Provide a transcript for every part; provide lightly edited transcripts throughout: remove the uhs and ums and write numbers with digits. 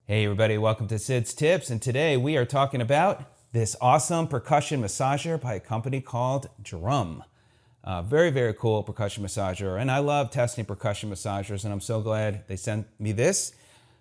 Hey everybody, welcome to Sid's Tips, and today we are talking about this awesome percussion massager by a company called Drum. Very, very cool percussion massager, and I love testing percussion massagers, and I'm so glad they sent me this.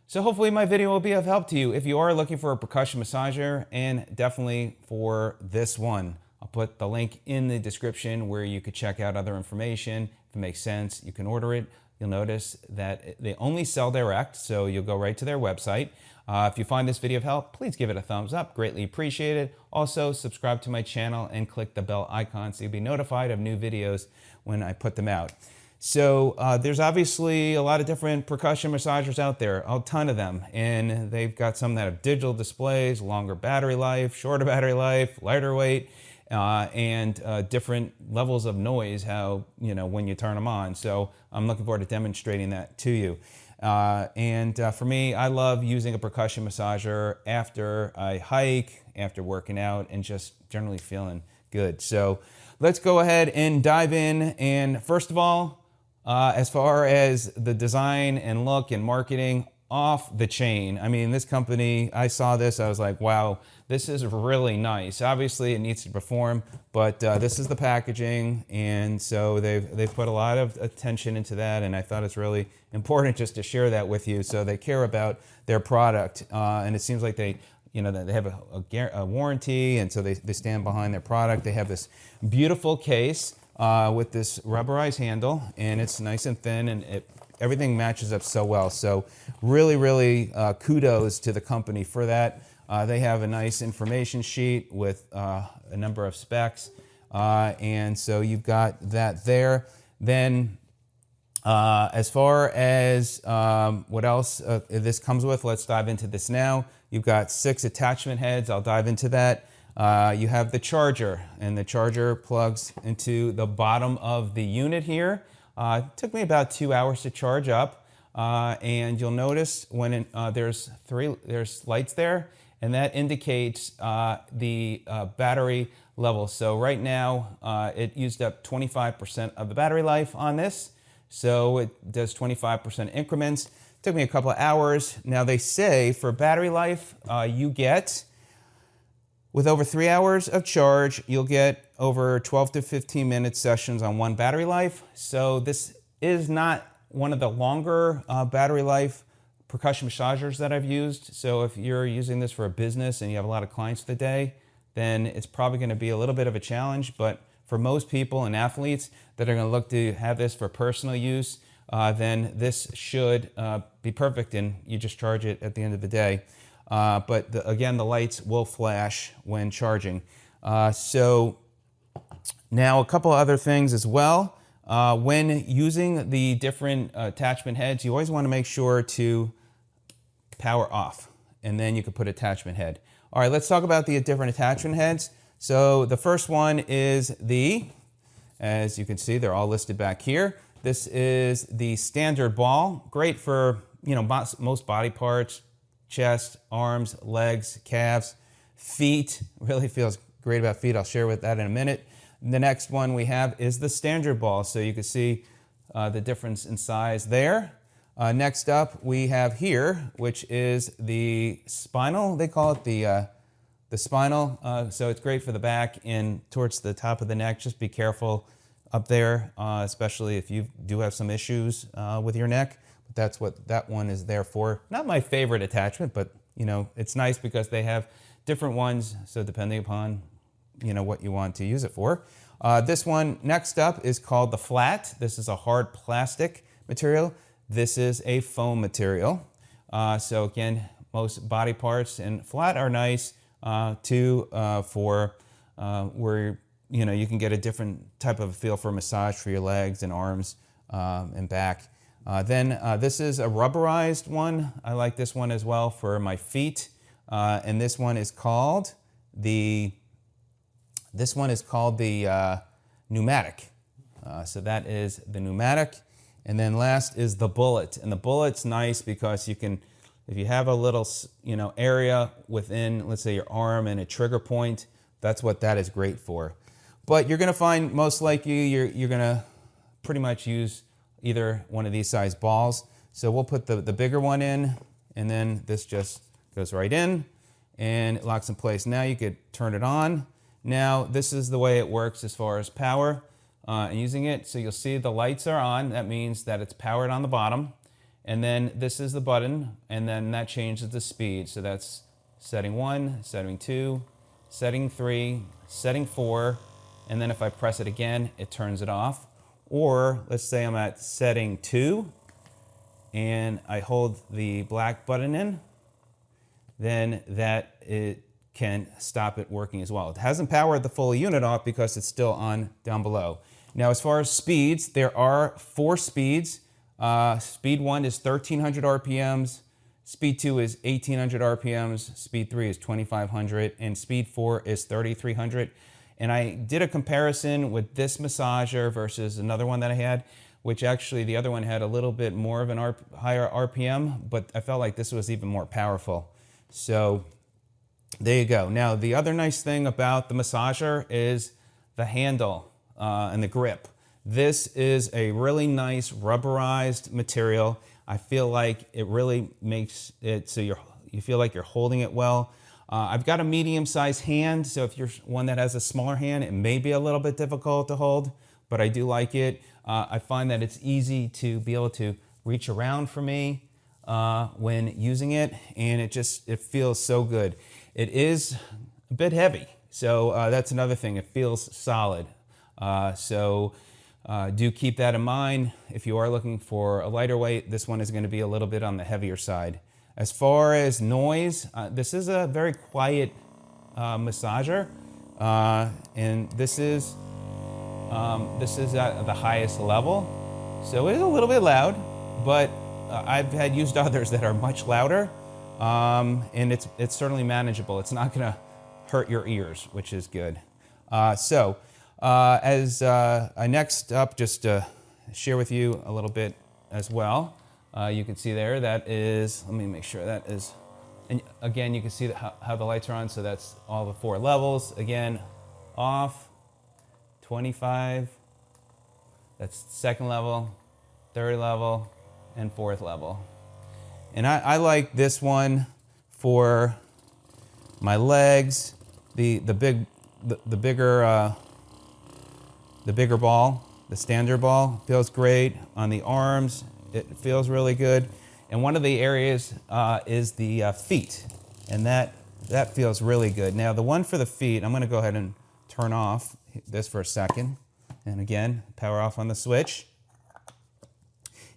So hopefully my video will be of help to you if you are looking for a percussion massager, and definitely for this one. I'll put the link in the description where you could check out other information. If it makes sense, you can order it. You'll notice that they only sell direct, so you'll go right to their website. If you find this video of help, please give it a thumbs up. Greatly appreciated. Also, subscribe to my channel and click the bell icon so you'll be notified of new videos when I put them out. So there's obviously a lot of different percussion massagers out there, a ton of them. And they've got some that have digital displays, longer battery life, shorter battery life, lighter weight, and different levels of noise, when you turn them on. So I'm looking forward to demonstrating that to you. For me, I love using a percussion massager after I hike, after working out, and just generally feeling good. So let's go ahead and dive in. And first of all, as far as the design and look and marketing, off the chain. I mean, this company, I saw this, I was like, wow, this is really nice. Obviously, it needs to perform, but this is the packaging, and so they've put a lot of attention into that, and I thought it's really important just to share that with you. So they care about their product, and it seems like they have a warranty, and so they stand behind their product. They have this beautiful case with this rubberized handle, and it's nice and thin, and everything matches up so well. So really kudos to the company for that. They have a nice information sheet with a number of specs. And so you've got that there. Then as far as what else this comes with, let's dive into this now. You've got 6 attachment heads. I'll dive into that. You have the charger, and the charger plugs into the bottom of the unit here. It took me about 2 hours to charge up, and you'll notice when there's lights there, and that indicates the battery level. So right now, it used up 25% of the battery life on this, so it does 25% increments. Took me a couple of hours. Now they say for battery life, you get, with over 3 hours of charge, you'll get over 12 to 15 minute sessions on one battery life. So this is not one of the longer battery life percussion massagers that I've used. So if you're using this for a business and you have a lot of clients for the day, then it's probably going to be a little bit of a challenge. But for most people and athletes that are going to look to have this for personal use, then this should be perfect, and you just charge it at the end of the day. But again, the lights will flash when charging. So now a couple other things as well. When using the different attachment heads, you always want to make sure to power off, and then you can put attachment head. All right, let's talk about the different attachment heads. So the first one is as you can see, they're all listed back here. This is the standard ball, great for most body parts. Chest, arms, legs, calves, feet. Really feels great about feet. I'll share with that in a minute. The next one we have is the standard ball. So you can see the difference in size there. Next up we have here, which is the spinal. They call it the spinal. So it's great for the back and towards the top of the neck. Just be careful up there, especially if you do have some issues with your neck. That's what that one is there for. Not my favorite attachment, but it's nice because they have different ones. So depending upon what you want to use it for. This one next up is called the flat. This is a hard plastic material. This is a foam material. So again, most body parts and flat are nice too for where you can get a different type of feel for massage for your legs and arms and back. Then this is a rubberized one. I like this one as well for my feet. And this one is called the Pneumatic. So that is the Pneumatic. And then last is the Bullet. And the Bullet's nice because you can, if you have a little area within, let's say, your arm and a trigger point, that's what that is great for. But you're going to find most likely you're going to pretty much use either one of these size balls. So we'll put the bigger one in, and then this just goes right in and it locks in place. Now you could turn it on. Now this is the way it works as far as power and using it. So you'll see the lights are on. That means that it's powered on the bottom. And then this is the button, and then that changes the speed. So that's setting 1, setting 2, setting 3, setting 4, and then if I press it again, it turns it off. Or let's say I'm at setting 2, and I hold the black button in, then that it can stop it working as well. It hasn't powered the full unit off because it's still on down below. Now, as far as speeds, there are 4 speeds. Speed 1 is 1300 RPMs, speed 2 is 1800 RPMs, speed 3 is 2500, and speed 4 is 3300. And I did a comparison with this massager versus another one that I had, which actually the other one had a little bit more of an higher RPM, but I felt like this was even more powerful. So there you go. Now, the other nice thing about the massager is the handle and the grip. This is a really nice rubberized material. I feel like it really makes it so you feel like you're holding it well. I've got a medium-sized hand, so if you're one that has a smaller hand, it may be a little bit difficult to hold, but I do like it. I find that it's easy to be able to reach around for me when using it, and it feels so good. It is a bit heavy, so that's another thing. It feels solid. Do keep that in mind. If you are looking for a lighter weight, this one is going to be a little bit on the heavier side. As far as noise, this is a very quiet massager, and this is at the highest level, so it's a little bit loud, but I've had used others that are much louder, and it's certainly manageable. It's not going to hurt your ears, which is good. Next up, just to share with you a little bit as well, you can see there that is, let me make sure that is, and again, you can see how the lights are on, so that's all the 4 levels. Again, off, 25, that's 2nd level, 3rd level, and 4th level. And I like this one for my legs, the bigger ball, the standard ball, feels great. On the arms, it feels really good. And one of the areas is the feet, and that feels really good. Now, the one for the feet, I'm gonna go ahead and turn off this for a second. And again, power off on the switch,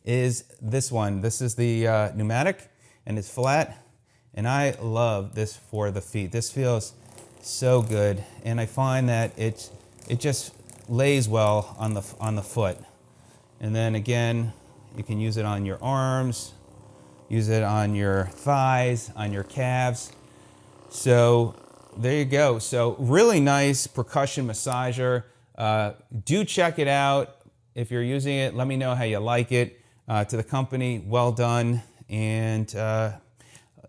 is this one. This is the Pneumatic, and it's flat. And I love this for the feet. This feels so good, and I find that it just lays well on the foot. And then again, you can use it on your arms, use it on your thighs, on your calves. So there you go. So really nice percussion massager. Do check it out. If you're using it, let me know how you like it. To the company, well done. And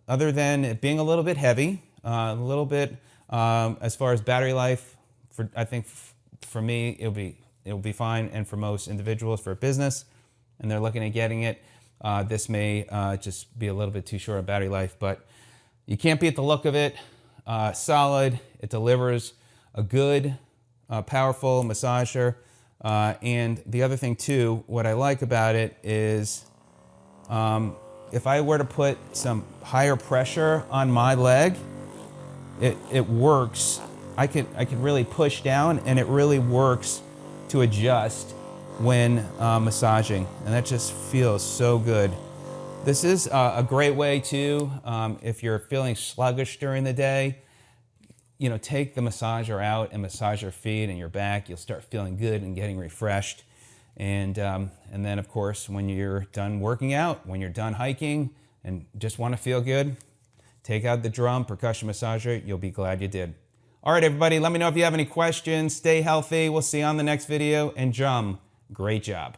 other than it being a little bit heavy, a little bit as far as battery life, I think for me it'll be fine, and for most individuals for a business and they're looking at getting it, this may just be a little bit too short of battery life, but you can't beat the look of it. Solid. It delivers a good, powerful massager. And the other thing too, what I like about it is if I were to put some higher pressure on my leg, it works. I could really push down, and it really works to adjust when massaging, and that just feels so good. This is a great way too, if you're feeling sluggish during the day, take the massager out and massage your feet and your back. You'll start feeling good and getting refreshed. And then, of course, when you're done working out, when you're done hiking and just want to feel good, take out the drum percussion massager. You'll be glad you did. All right, everybody, let me know if you have any questions. Stay healthy. We'll see you on the next video. And Drum, great job.